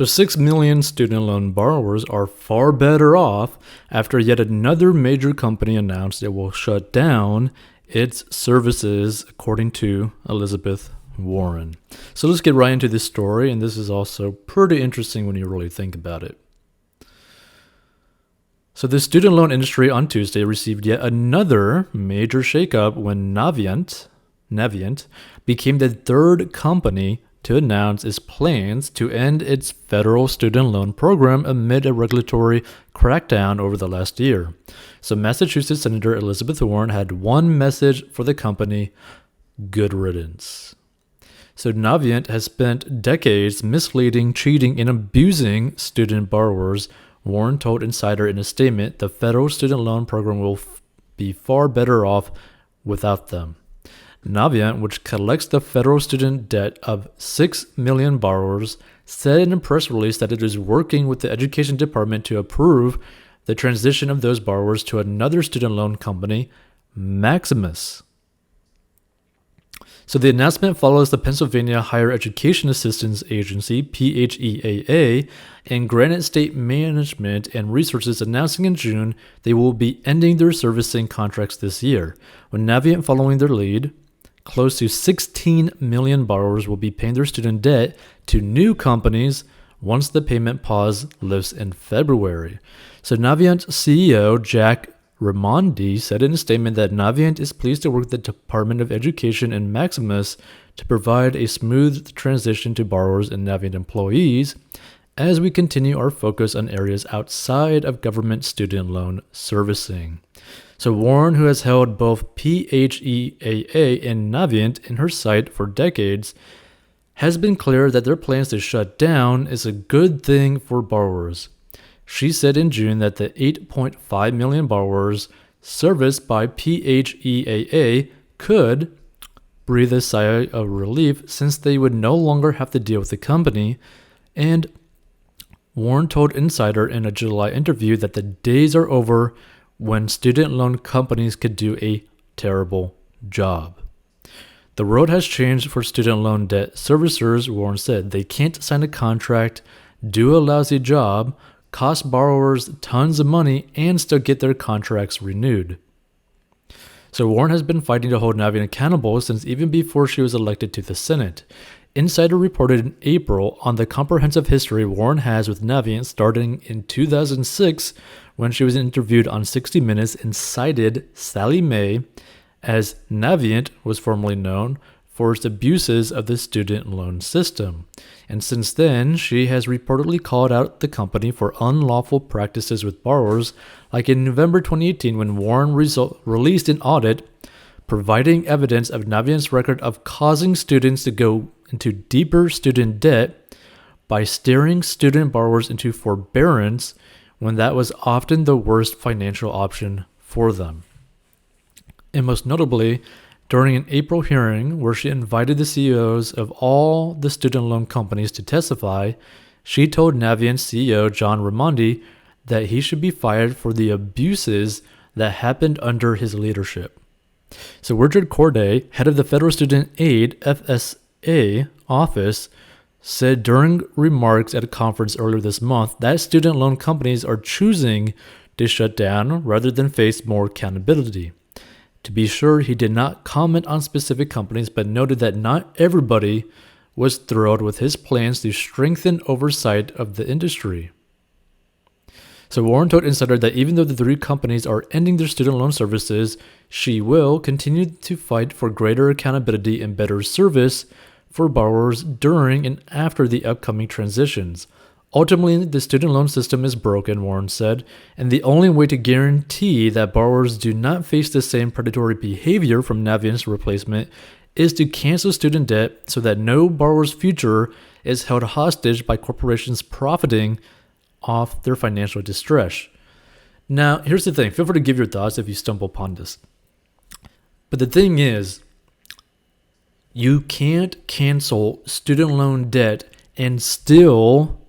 So 6 million student loan borrowers are far better off after yet another major company announced it will shut down its services, according to Elizabeth Warren. So let's get right into this story, and this is also pretty interesting when you really think about it. So the student loan industry on Tuesday received yet another major shakeup when Navient became the third company to announce its plans to end its federal student loan program amid a regulatory crackdown over the last year. So Massachusetts Senator Elizabeth Warren had one message for the company: good riddance. So Navient has spent decades misleading, cheating, and abusing student borrowers. Warren told Insider in a statement the federal student loan program will be far better off without them. Navient, which collects the federal student debt of 6 million borrowers, said in a press release that it is working with the Education Department to approve the transition of those borrowers to another student loan company, Maximus. So the announcement follows the Pennsylvania Higher Education Assistance Agency, PHEAA, and Granite State Management and Resources announcing in June they will be ending their servicing contracts this year, with Navient following their lead. Close to 16 million borrowers will be paying their student debt to new companies once the payment pause lifts in February. So Navient CEO Jack Raimondi said in a statement that Navient is pleased to work with the Department of Education and Maximus to provide a smooth transition to borrowers and Navient employees as we continue our focus on areas outside of government student loan servicing. So Warren, who has held both PHEAA and Navient in her sight for decades, has been clear that their plans to shut down is a good thing for borrowers. She said in June that the 8.5 million borrowers serviced by PHEAA could breathe a sigh of relief since they would no longer have to deal with the company, and Warren told Insider in a July interview that the days are over when student loan companies could do a terrible job. The world has changed for student loan debt servicers, Warren said. They can't sign a contract, do a lousy job, cost borrowers tons of money, and still get their contracts renewed. So Warren has been fighting to hold Navient accountable since even before she was elected to the Senate. Insider reported in April on the comprehensive history Warren has with Navient starting in 2006 when she was interviewed on 60 Minutes and cited Sallie Mae, as Navient was formerly known, for its abuses of the student loan system. And since then, she has reportedly called out the company for unlawful practices with borrowers, like in November 2018 when Warren released an audit providing evidence of Navient's record of causing students to go into deeper student debt by steering student borrowers into forbearance when that was often the worst financial option for them. And most notably, during an April hearing where she invited the CEOs of all the student loan companies to testify, she told Navient CEO John Raimondi that he should be fired for the abuses that happened under his leadership. So Richard Corday, head of the Federal Student Aid FSA office, said during remarks at a conference earlier this month that student loan companies are choosing to shut down rather than face more accountability. To be sure, he did not comment on specific companies, but noted that not everybody was thrilled with his plans to strengthen oversight of the industry. So Warren told Insider that even though the three companies are ending their student loan services, she will continue to fight for greater accountability and better service for borrowers during and after the upcoming transitions. Ultimately, the student loan system is broken, Warren said, and the only way to guarantee that borrowers do not face the same predatory behavior from Navient's replacement is to cancel student debt so that no borrower's future is held hostage by corporations profiting off their financial distress. Now, here's the thing. Feel free to give your thoughts if you stumble upon this. But the thing is, you can't cancel student loan debt and still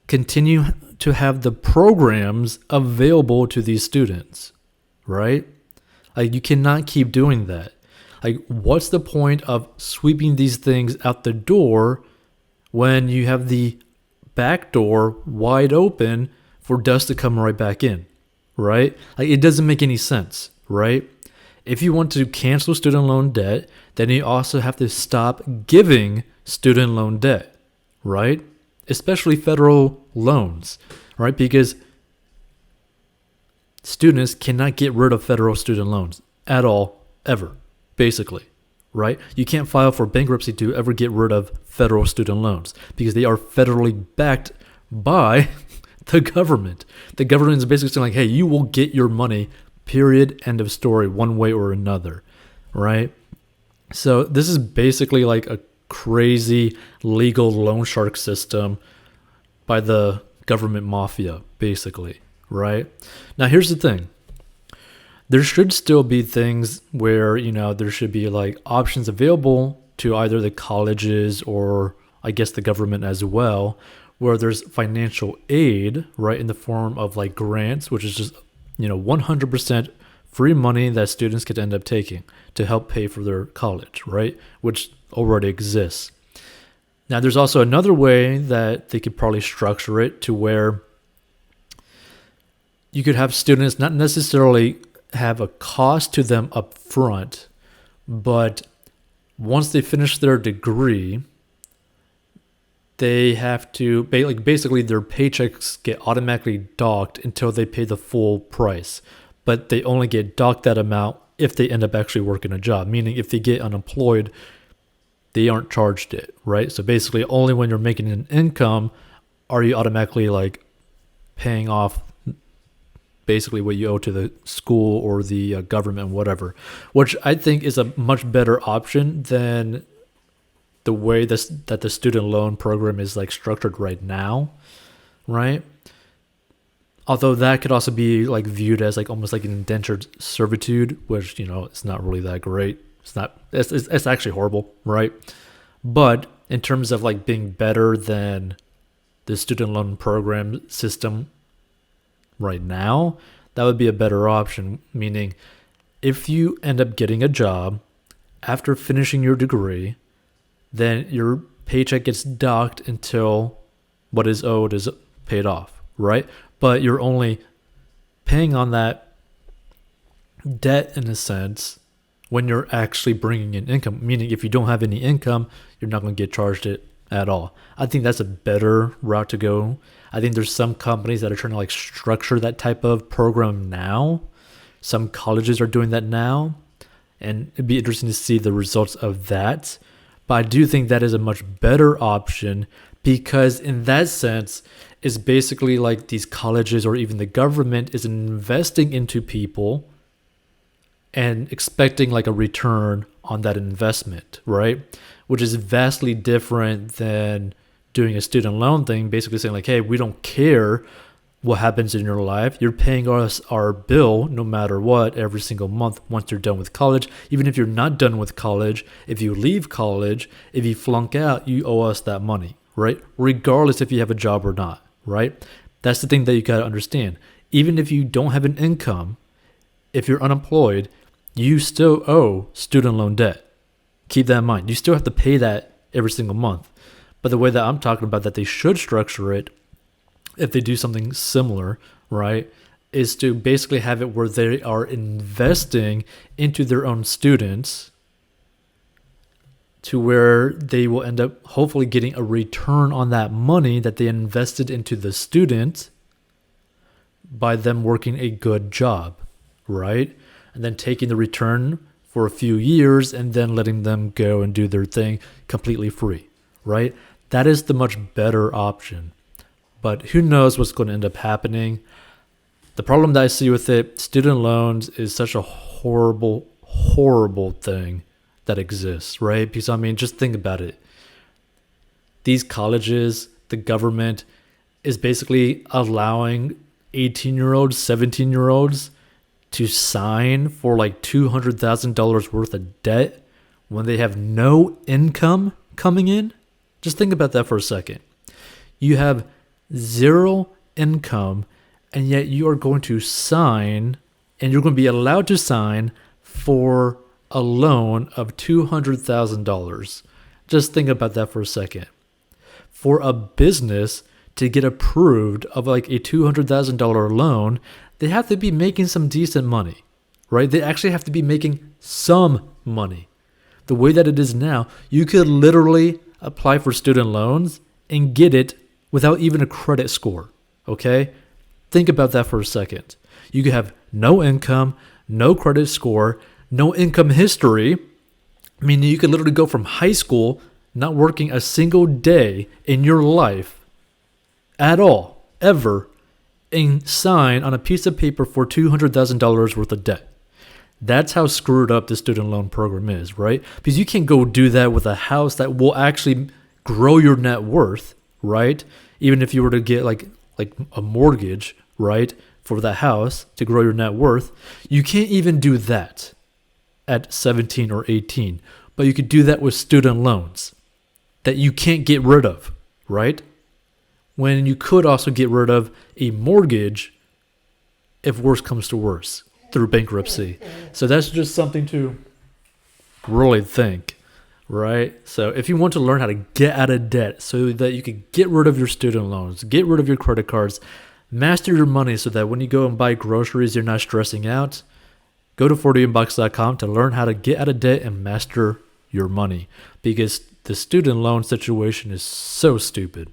continue to have the programs available to these students, right? Like, you cannot keep doing that. Like, what's the point of sweeping these things out the door when you have the back door wide open for dust to come right back in, right? Like, it doesn't make any sense, right? If you want to cancel student loan debt, then you also have to stop giving student loan debt, right? Especially federal loans, right? Because students cannot get rid of federal student loans at all, ever, basically, right? You can't file for bankruptcy to ever get rid of federal student loans because they are federally backed by the government. The government is basically saying, like, hey, you will get your money, period, end of story, one way or another, right? So this is basically like a crazy legal loan shark system by the government mafia, basically, right? Now, here's the thing. There should still be things where, there should be like options available to either the colleges or I guess the government as well, where there's financial aid, right, in the form of like grants, which is just, 100% free money that students could end up taking to help pay for their college, right, which already exists. Now, there's also another way that they could probably structure it to where you could have students not necessarily have a cost to them up front, but once they finish their degree, they have to, basically their paychecks get automatically docked until they pay the full price. But they only get docked that amount if they end up actually working a job, meaning if they get unemployed, they aren't charged it, right? So basically only when you're making an income are you automatically like paying off basically what you owe to the school or the government, whatever, which I think is a much better option than the way that the student loan program is like structured right now, right? Although that could also be like viewed as like almost like an indentured servitude, which, it's not really that great. It's actually horrible, right? But in terms of like being better than the student loan program system right now, that would be a better option. Meaning, if you end up getting a job after finishing your degree, then your paycheck gets docked until what is owed is paid off, right? But you're only paying on that debt in a sense when you're actually bringing in income. Meaning, if you don't have any income, you're not going to get charged it at all. I think that's a better route to go. I think there's some companies that are trying to like structure that type of program now. Some colleges are doing that now, and it'd be interesting to see the results of that. But I do think that is a much better option because in that sense, it's basically like these colleges or even the government is investing into people and expecting like a return on that investment, right? Which is vastly different than doing a student loan thing, basically saying like, hey, we don't care what happens in your life. You're paying us our bill no matter what every single month once you're done with college. Even if you're not done with college, if you leave college, if you flunk out, you owe us that money, right? Regardless if you have a job or not, right? That's the thing that you got to understand. Even if you don't have an income, if you're unemployed, you still owe student loan debt. Keep that in mind. You still have to pay that every single month. But the way that I'm talking about that they should structure it, if they do something similar, right, is to basically have it where they are investing into their own students to where they will end up hopefully getting a return on that money that they invested into the student by them working a good job, right? And then taking the return for a few years and then letting them go and do their thing completely free, right? That is the much better option. But who knows what's going to end up happening. The problem that I see with it, student loans is such a horrible, horrible thing that exists, right? Because, I mean, just think about it. These colleges, the government is basically allowing 18-year-olds, 17-year-olds to sign for like $200,000 worth of debt when they have no income coming in. Just think about that for a second. You have zero income, and yet you are going to sign, and you're going to be allowed to sign for a loan of $200,000. Just think about that for a second. For a business to get approved of like a $200,000 loan, they have to be making some decent money, right? They actually have to be making some money. The way that it is now, you could literally apply for student loans and get it without even a credit score, okay? Think about that for a second. You could have no income, no credit score, no income history. I mean, you could literally go from high school, not working a single day in your life at all, ever, and sign on a piece of paper for $200,000 worth of debt. That's how screwed up the student loan program is, right? Because you can't go do that with a house that will actually grow your net worth, right? Even if you were to get like a mortgage, right, for that house to grow your net worth, you can't even do that at 17 or 18. But you could do that with student loans that you can't get rid of, right? When you could also get rid of a mortgage if worse comes to worse through bankruptcy. So that's just something to really think, right? So if you want to learn how to get out of debt so that you can get rid of your student loans, get rid of your credit cards, master your money so that when you go and buy groceries, you're not stressing out, go to 40inbox.com to learn how to get out of debt and master your money, because the student loan situation is so stupid.